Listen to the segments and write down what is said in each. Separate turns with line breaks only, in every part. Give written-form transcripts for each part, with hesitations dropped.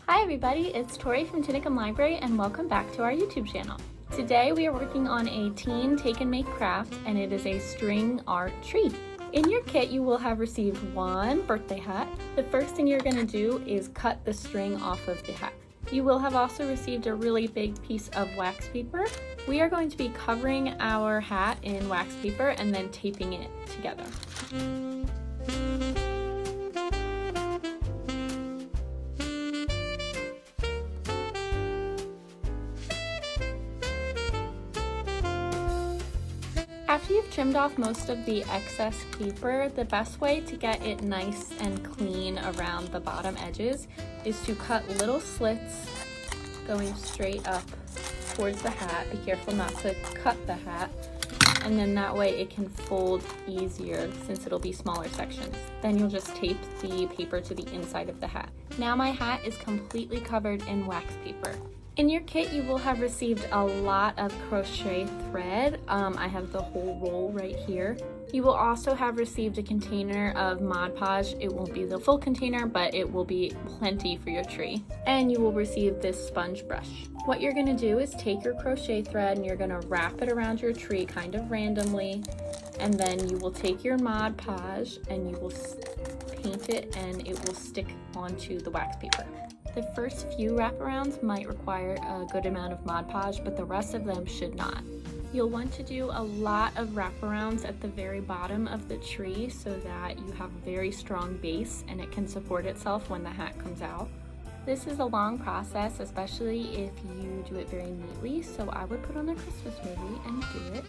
Hi everybody, it's Tori from Tinicum Library and welcome back to our YouTube channel. Today we are working on a teen take and make craft and it is a string art tree. In your kit you will have received one birthday hat. The first thing you're going to do is cut the string off of the hat. You will have also received a really big piece of wax paper. We are going to be covering our hat in wax paper and then taping it together. After you've trimmed off most of the excess paper, the best way to get it nice and clean around the bottom edges is to cut little slits going straight up towards the hat. Be careful not to cut the hat, and then that way it can fold easier since it'll be smaller sections. Then you'll just tape the paper to the inside of the hat. Now my hat is completely covered in wax paper. In your kit, you will have received a lot of crochet thread. I have the whole roll right here. You will also have received a container of Mod Podge. It won't be the full container, but it will be plenty for your tree. And you will receive this sponge brush. What you're gonna do is take your crochet thread and you're gonna wrap it around your tree kind of randomly. And then you will take your Mod Podge and you will paint it and it will stick onto the wax paper. The first few wraparounds might require a good amount of Mod Podge, but the rest of them should not. You'll want to do a lot of wraparounds at the very bottom of the tree so that you have a very strong base and it can support itself when the hat comes out. This is a long process, especially if you do it very neatly, so I would put on a Christmas movie and do it.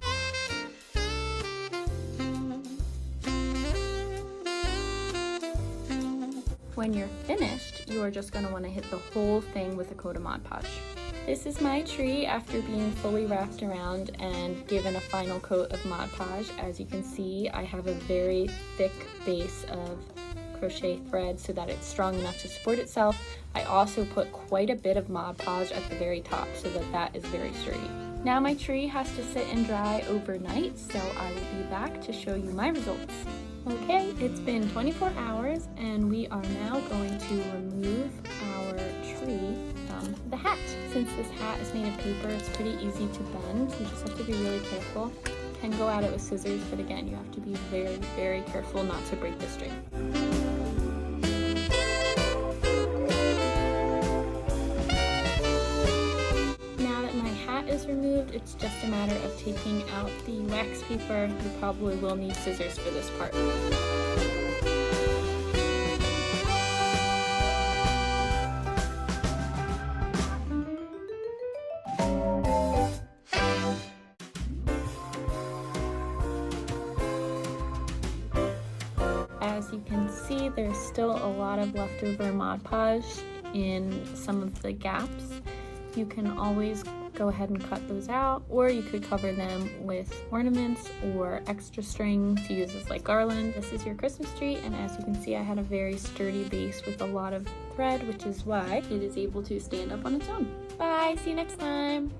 When you're finished, you are just going to want to hit the whole thing with a coat of Mod Podge. This is my tree after being fully wrapped around and given a final coat of Mod Podge. As you can see, I have a very thick base of crochet thread so that it's strong enough to support itself. I also put quite a bit of Mod Podge at the very top so that that is very sturdy. Now my tree has to sit and dry overnight, so I will be back to show you my results. Okay, it's been 24 hours and we are now going to remove our tree from the hat. Since this hat is made of paper, it's pretty easy to bend. You just have to be really careful. You can go at it with scissors, but again, you have to be very, very careful not to break the string. Is removed, it's just a matter of taking out the wax paper. You probably will need scissors for this part. As you can see, there's still a lot of leftover Mod Podge in some of the gaps. You can always go ahead and cut those out, or you could cover them with ornaments or extra string to use as like garland. This is your Christmas tree, and as you can see, I had a very sturdy base with a lot of thread, which is why it is able to stand up on its own. Bye, see you next time.